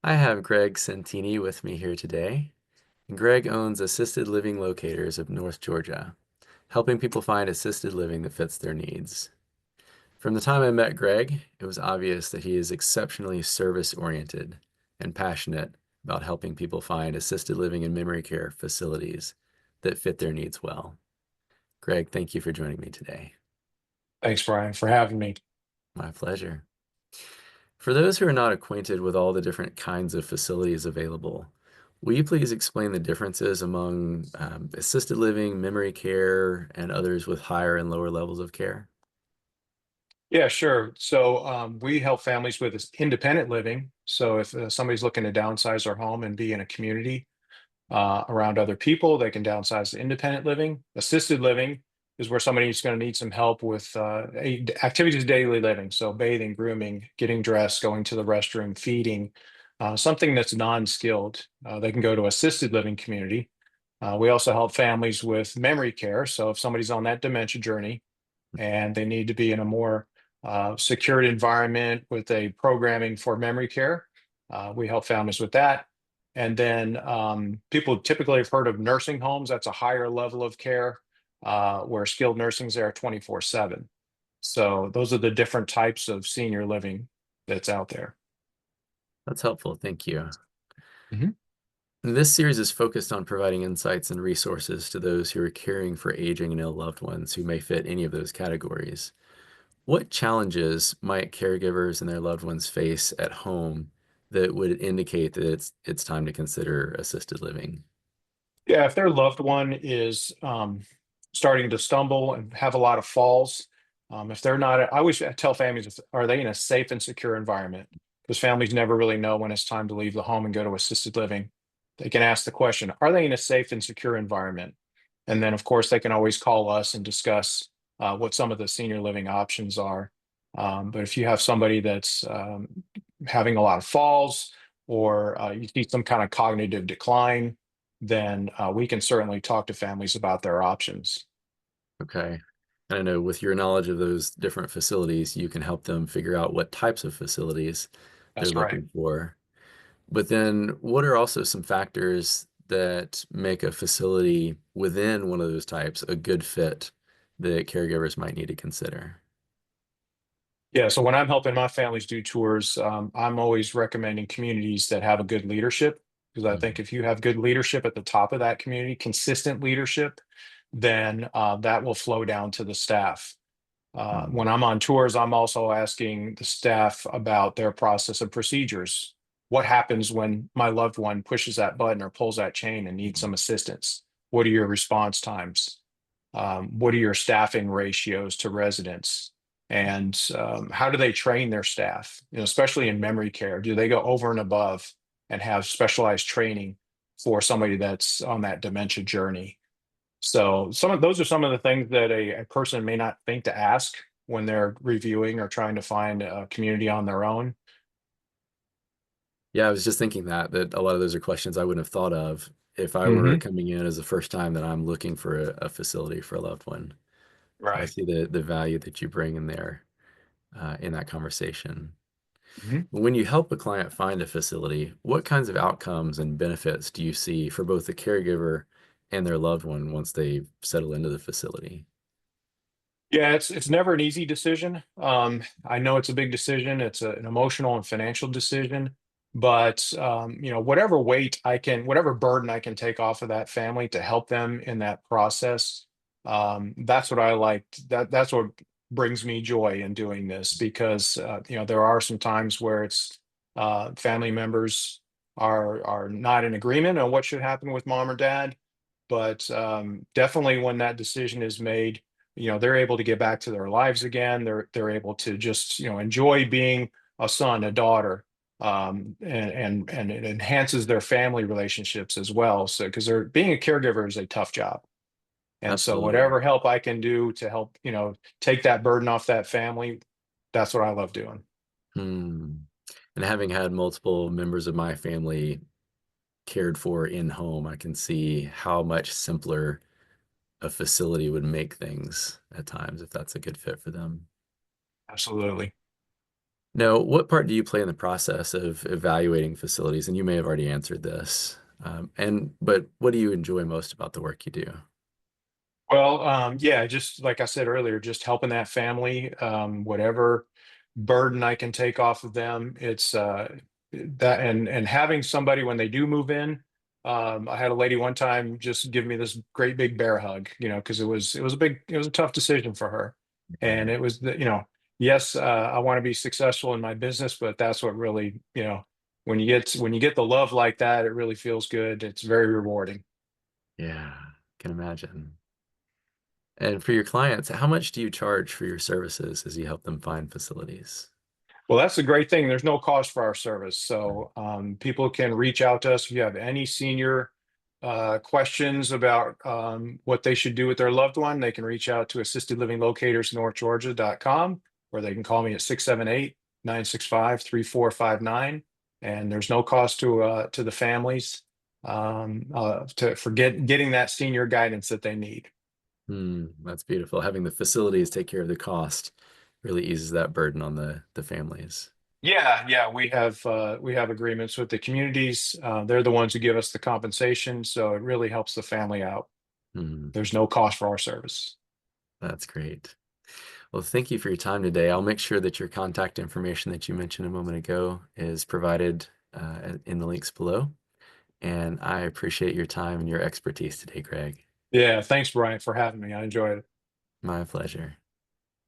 I have Greg Santini with me here today. And Greg owns Assisted Living Locators of North Georgia, helping people find assisted living that fits their needs. From the time I met Greg, it was obvious that he is exceptionally service-oriented and passionate about helping people find assisted living and memory care facilities that fit their needs well. Greg, thank you for joining me today. Thanks, Brian, for having me. My pleasure. For those who are not acquainted with all the different kinds of facilities available, will you please explain the differences among assisted living, memory care, and others with higher and lower levels of care? Yeah, sure. We help families with this independent living. So if somebody's looking to downsize their home and be in a community around other people, they can downsize to independent living. Assisted living is where somebody's going to need some help with activities of daily living. So bathing, grooming, getting dressed, going to the restroom, feeding, something that's non-skilled. They can go to assisted living community. We also help families with memory care. So if somebody's on that dementia journey, and they need to be in a more secured environment with a programming for memory care. We help families with that. And then people typically have heard of nursing homes. That's a higher level of care where skilled nursing's there 24/7. So those are the different types of senior living that's out there. That's helpful, thank you. Mhm. This series is focused on providing insights and resources to those who are caring for aging and ill loved ones who may fit any of those categories. What challenges might caregivers and their loved ones face at home that would indicate that it's time to consider assisted living? Yeah, if their loved one is starting to stumble and have a lot of falls, if they're not, I always tell families, are they in a safe and secure environment? Because families never really know when it's time to leave the home and go to assisted living. They can ask the question, are they in a safe and secure environment? And then, of course, they can always call us and discuss what some of the senior living options are. But if you have somebody that's having a lot of falls or you see some kind of cognitive decline, then we can certainly talk to families about their options. Okay. And I know with your knowledge of those different facilities, you can help them figure out what types of facilities they're That's right. looking for. But then, what are also some factors that make a facility within one of those types a good fit that caregivers might need to consider? Yeah, so when I'm helping my families do tours, I'm always recommending communities that have a good leadership because I think Mm, if you have good leadership at the top of that community, consistent leadership, then that will flow down to the staff. mm, When I'm on tours, I'm also asking the staff about their process and procedures. What happens when my loved one pushes that button or pulls that chain and needs mm. some assistance? What are your response times? What are your staffing ratios to residents? And how do they train their staff? You know, especially in memory care, do they go over and above and have specialized training for somebody that's on that dementia journey? So some of those are some of the things that a person may not think to ask when they're reviewing or trying to find a community on their own. Yeah, I was just thinking that a lot of those are questions I wouldn't have thought of if I were Hmm. coming in as the first time that I'm looking for a facility for a loved one. So I Right. see the value that you bring in there in that conversation. Mhm. When you help a client find a facility, what kinds of outcomes and benefits do you see for both the caregiver and their loved one once they settle into the facility? Yeah, it's never an easy decision. I know it's a big decision. It's an emotional and financial decision, but you know, whatever weight I can, whatever burden I can take off of that family to help them in that process, that's what I like. That's what brings me joy in doing this because you know there are some times where it's family members are not in agreement on what should happen with mom or dad, but definitely when that decision is made, you know, they're able to get back to their lives again. They're able to just, you know, enjoy being a son, a daughter, and it enhances their family relationships as well. So because they're being a caregiver is a tough job, and so Absolutely. whatever help I can do to help, you know, take that burden off that family, that's what I love doing. Hmm. And having had multiple members of my family cared for in home, I can see how much simpler a facility would make things at times if that's a good fit for them. Absolutely. Now, what part do you play in the process of evaluating facilities? And you may have already answered this. But what do you enjoy most about the work you do? Well, yeah, just like I said earlier, just helping that family, whatever burden I can take off of them. It's that and having somebody when they do move in. I had a lady one time just give me this great big bear hug, because it was a tough decision for her, and Yeah. it was yes, I want to be successful in my business, but that's what really, when you get the love like that, it really feels good. It's very rewarding. Yeah, can imagine. And for your clients, how much do you charge for your services as you help them find facilities? Well, that's a great thing. There's no cost for our service. So people can reach out to us if you have any senior questions about what they should do with their loved one. They can reach out to assistedlivinglocatorsnorthgeorgia.com, or they can call me at 678-965-3459. And there's no cost to the families for getting that senior guidance that they need. That's beautiful. Having the facilities take care of the cost really eases that burden on the families. Yeah, we have agreements with the communities. They're the ones who give us the compensation, so it really helps the family out. Hmm, There's no cost for our service. that's great. Well, thank you for your time today. I'll make sure that your contact information that you mentioned a moment ago is provided in the links below. And I appreciate your time and your expertise today, Greg. Yeah, thanks, Brian, for having me. I enjoyed it. My pleasure.